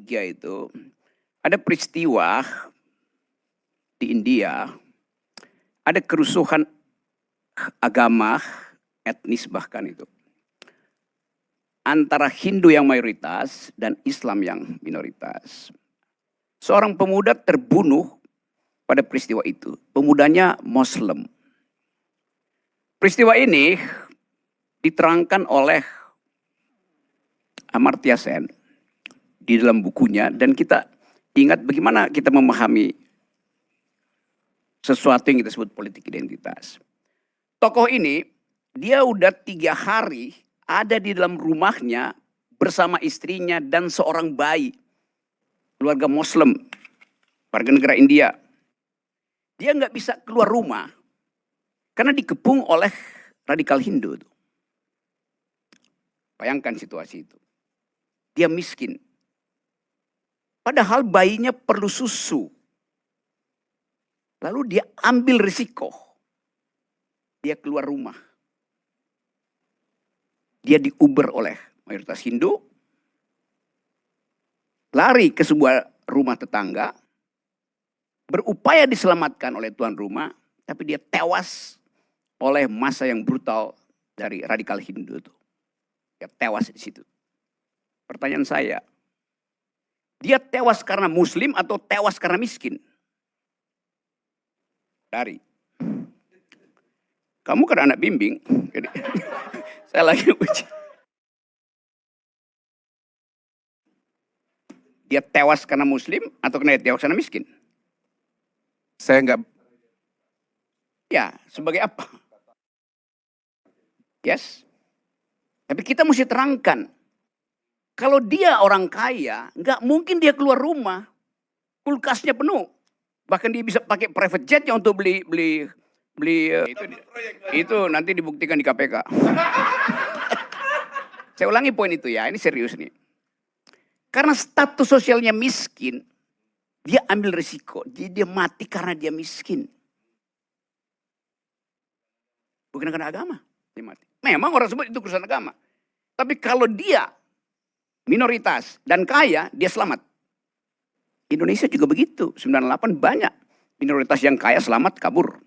1993 itu ada peristiwa di India, ada kerusuhan agama, etnis bahkan itu. Antara Hindu yang mayoritas dan Islam yang minoritas. Seorang pemuda terbunuh pada peristiwa itu. Pemudanya Muslim. Peristiwa ini diterangkan oleh Amartya Sen di dalam bukunya, dan kita ingat bagaimana kita memahami sesuatu yang kita sebut politik identitas. Tokoh ini, dia udah 3 hari ada di dalam rumahnya bersama istrinya dan seorang bayi. Keluarga Muslim, warga negara India. Dia nggak bisa keluar rumah karena dikepung oleh radikal Hindu. Bayangkan situasi itu. Dia miskin. Padahal bayinya perlu susu. Lalu dia ambil risiko. Dia keluar rumah. Dia diuber oleh mayoritas Hindu. Lari ke sebuah rumah tetangga. Berupaya diselamatkan oleh tuan rumah. Tapi dia tewas oleh massa yang brutal dari radikal Hindu itu. Dia tewas di situ. Pertanyaan saya. Dia tewas karena Muslim atau tewas karena miskin? Dari. Kamu kan anak bimbing. Jadi, saya lagi uji. Dia tewas karena Muslim atau karena dia tewas karena miskin? Saya nggak. Ya, sebagai apa? Yes. Tapi kita mesti terangkan. Kalau dia orang kaya, nggak mungkin dia keluar rumah. Kulkasnya penuh. Bahkan dia bisa pakai private jetnya untuk beli itu nanti dibuktikan di KPK. Saya ulangi poin itu ya, ini serius nih. Karena status sosialnya miskin, dia ambil risiko. Dia mati karena dia miskin. Bukan karena agama, dia mati. Memang orang sebut itu urusan agama. Tapi kalau dia minoritas dan kaya, dia selamat. Indonesia juga begitu. 98 banyak minoritas yang kaya selamat kabur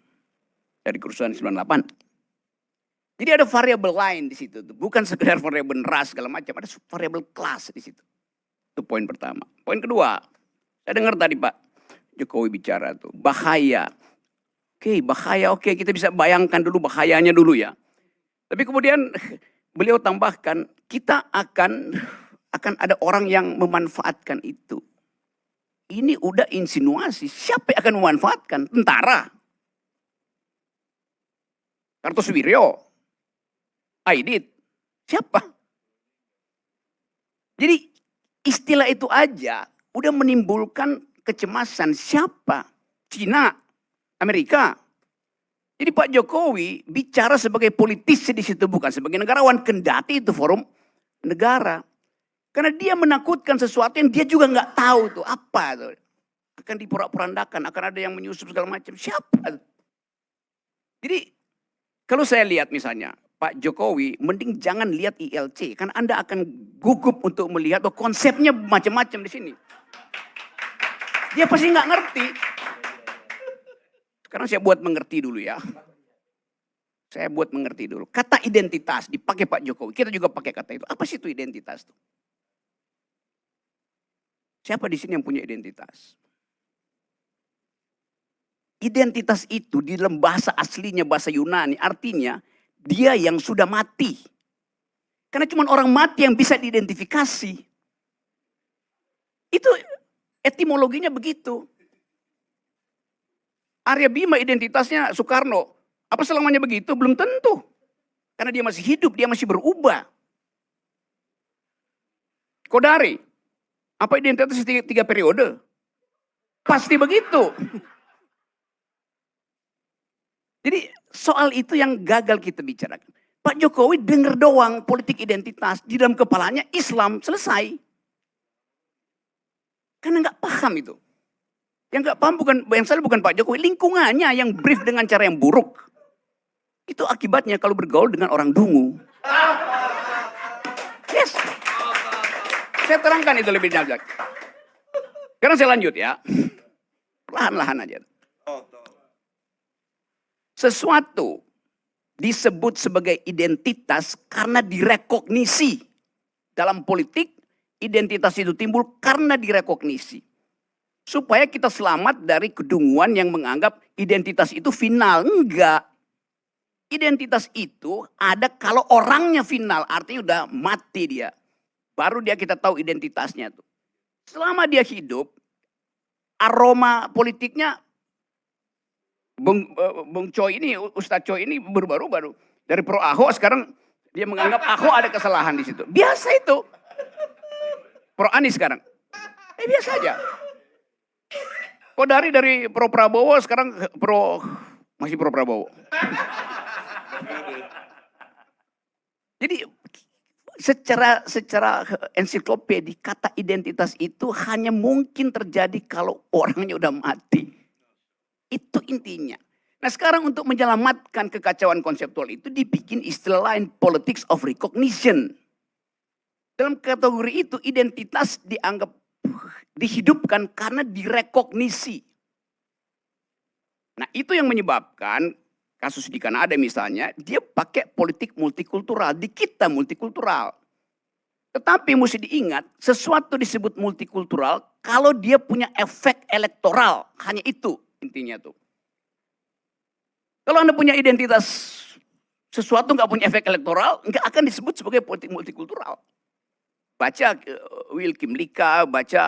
dari kerusuhan 98. Jadi ada variabel lain di situ. Bukan sekedar variabel ras segala macam, ada variabel kelas di situ. Itu poin pertama. Poin kedua, saya dengar tadi Pak Jokowi bicara tuh, bahaya. Bahaya, kita bisa bayangkan dulu bahayanya dulu ya. Tapi kemudian beliau tambahkan, kita akan ada orang yang memanfaatkan itu. Ini udah insinuasi. Siapa yang akan memanfaatkan? Tentara. Kartosuwiryo. Aidit. Siapa? Jadi istilah itu aja udah menimbulkan kecemasan. Siapa? Cina, Amerika. Jadi Pak Jokowi bicara sebagai politisi di situ, bukan sebagai negarawan, kendati itu forum negara. Karena dia menakutkan sesuatu yang dia juga nggak tahu tuh apa tuh. Akan diporak-porandakan, akan ada yang menyusup segala macam. Siapa? Jadi kalau saya lihat misalnya Pak Jokowi, mending jangan lihat ILC, karena Anda akan gugup untuk melihat bahwa konsepnya macam-macam di sini. Dia pasti nggak ngerti. Sekarang saya buat mengerti dulu ya. Saya buat mengerti dulu. Kata identitas dipakai Pak Jokowi. Kita juga pakai kata itu. Apa sih itu identitas tuh? Siapa di sini yang punya identitas? Identitas itu di dalam bahasa aslinya, bahasa Yunani, artinya dia yang sudah mati. Karena cuma orang mati yang bisa diidentifikasi. Itu etimologinya begitu. Arya Bima identitasnya Soekarno. Apa selamanya begitu? Belum tentu. Karena dia masih hidup, dia masih berubah. Kodari. Apa identitas 3 periode? Pasti begitu. Jadi soal itu yang gagal kita bicarakan. Pak Jokowi dengar doang politik identitas. Di dalam kepalanya Islam, selesai. Karena nggak paham itu. Yang nggak paham yang salah bukan Pak Jokowi, lingkungannya yang brief dengan cara yang buruk. Itu akibatnya kalau bergaul dengan orang dungu. Yes. Saya terangkan itu lebih dalam. Sekarang saya lanjut ya. Lahan-lahan aja. Sesuatu disebut sebagai identitas karena direkognisi. Dalam politik, identitas itu timbul karena direkognisi. Supaya kita selamat dari kedunguan yang menganggap identitas itu final. Enggak. Identitas itu ada kalau orangnya final, artinya udah mati dia. Baru dia kita tahu identitasnya tuh. Selama dia hidup, aroma politiknya Bung Choi ini, Ustadz Choi ini berubah-ubah. Dari pro Ahok sekarang dia menganggap Ahok ada kesalahan di situ. Biasa itu. Pro Anies sekarang. Biasa aja. Kok dari pro Prabowo sekarang masih pro Prabowo. Jadi secara ensiklopedi kata identitas itu hanya mungkin terjadi kalau orangnya udah mati. Itu intinya. Nah sekarang untuk menyelamatkan kekacauan konseptual itu dibikin istilah lain, politics of recognition. Dalam kategori itu identitas dianggap dihidupkan karena direkognisi. Nah itu yang menyebabkan kasus di Kanada misalnya, dia pakai politik multikultural, di kita multikultural. Tetapi mesti diingat, sesuatu disebut multikultural kalau dia punya efek elektoral, hanya itu intinya tuh. Kalau Anda punya identitas sesuatu nggak punya efek elektoral, nggak akan disebut sebagai politik multikultural. Baca Wilkim Lika, baca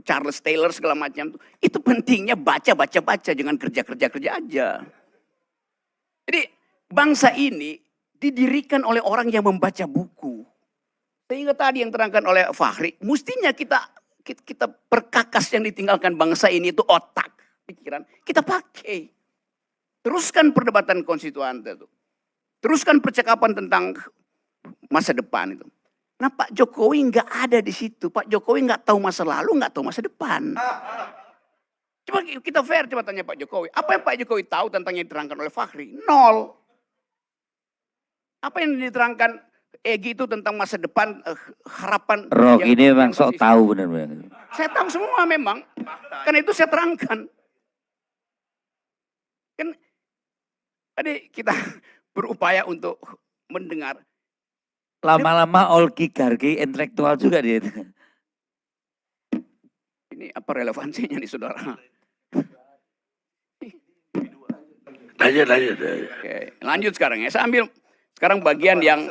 Charles Taylor segala macam. Itu pentingnya baca, jangan kerja aja. Jadi bangsa ini didirikan oleh orang yang membaca buku. Sehingga tadi yang terangkan oleh Fahri, mestinya kita perkakas yang ditinggalkan bangsa ini itu otak, pikiran. Kita pakai. Teruskan perdebatan konstituante itu. Teruskan percakapan tentang masa depan itu. Nah Pak Jokowi nggak ada di situ. Pak Jokowi nggak tahu masa lalu, nggak tahu masa depan. Coba kita fair, coba tanya Pak Jokowi. Apa yang Pak Jokowi tahu tentang yang diterangkan oleh Fahri? Nol. Apa yang diterangkan Egy itu tentang masa depan, harapan. Rock ini memang sok tahu benar-benar. Saya tahu semua memang. Karena itu saya terangkan. Kan tadi kita berupaya untuk mendengar. Lama-lama oligarki intelektual juga dia. Ini apa relevansinya nih saudara? Lanjut. Oke, lanjut sekarang ya. Saya ambil sekarang bagian yang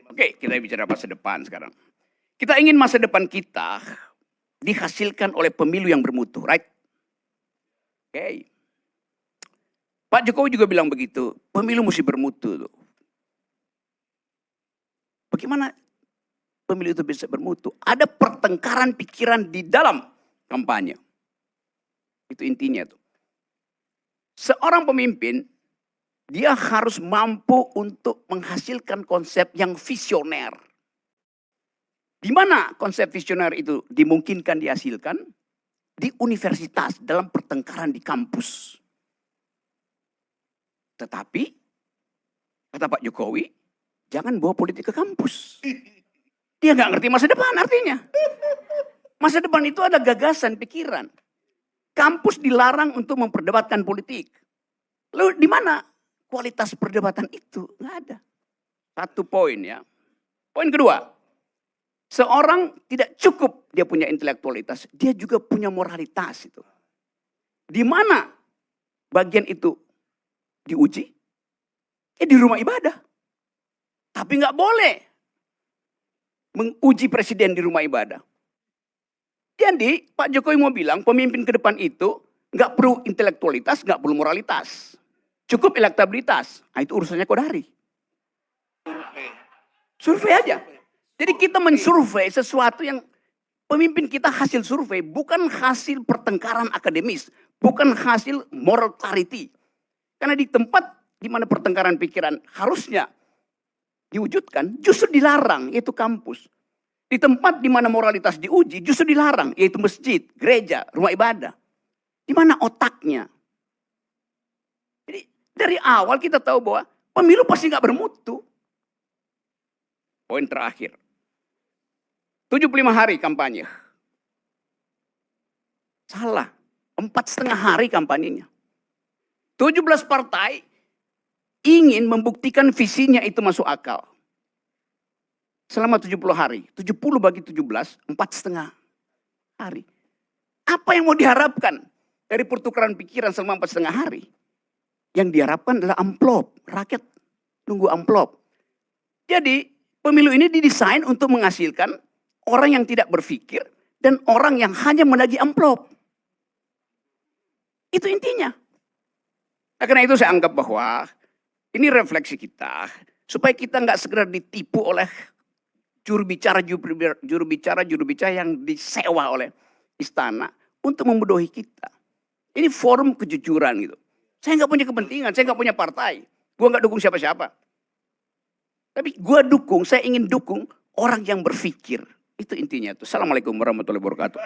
oke, kita bicara masa depan sekarang. Kita ingin masa depan kita dihasilkan oleh pemilu yang bermutu, right? Oke. Pak Jokowi juga bilang begitu, pemilu mesti bermutu tuh. Bagaimana pemilu itu bisa bermutu? Ada pertengkaran pikiran di dalam kampanye. Itu intinya tuh. Seorang pemimpin, dia harus mampu untuk menghasilkan konsep yang visioner. Di mana konsep visioner itu dimungkinkan dihasilkan? Di universitas, dalam pertengkaran di kampus. Tetapi, kata Pak Jokowi, jangan bawa politik ke kampus. Dia nggak ngerti masa depan artinya. Masa depan itu ada gagasan, pikiran. Kampus dilarang untuk memperdebatkan politik. Lalu di mana kualitas perdebatan itu? Nggak ada. Satu poin ya. Poin kedua. Seorang tidak cukup dia punya intelektualitas. Dia juga punya moralitas itu. Di mana bagian itu diuji? Ya di rumah ibadah. Tapi nggak boleh menguji presiden di rumah ibadah. Jadi Pak Jokowi mau bilang pemimpin ke depan itu nggak perlu intelektualitas, nggak perlu moralitas. Cukup elektabilitas. Nah itu urusannya Kodari. Survei aja. Jadi kita mensurvei sesuatu yang pemimpin kita hasil survei. Bukan hasil pertengkaran akademis. Bukan hasil moral clarity. Karena di tempat di mana pertengkaran pikiran harusnya diwujudkan, justru dilarang, yaitu kampus. Di tempat di mana moralitas diuji, justru dilarang, yaitu masjid, gereja, rumah ibadah. Di mana otaknya? Jadi dari awal kita tahu bahwa pemilu pasti nggak bermutu. Poin terakhir. 75 hari kampanye. Salah. 4,5 hari kampanyenya. 17 partai ingin membuktikan visinya itu masuk akal. Selama 70 hari. 70 bagi 17, 4,5 hari. Apa yang mau diharapkan dari pertukaran pikiran selama 4,5 hari? Yang diharapkan adalah amplop. Rakyat nunggu amplop. Jadi pemilu ini didesain untuk menghasilkan orang yang tidak berpikir dan orang yang hanya menagih amplop. Itu intinya. Nah, karena itu saya anggap bahwa ini refleksi kita supaya kita nggak segera ditipu oleh juru bicara yang disewa oleh istana untuk membodohi kita. Ini forum kejujuran gitu. Saya nggak punya kepentingan, saya nggak punya partai, gua nggak dukung siapa-siapa. Tapi saya ingin dukung orang yang berpikir. Itu intinya tuh. Assalamualaikum warahmatullahi wabarakatuh.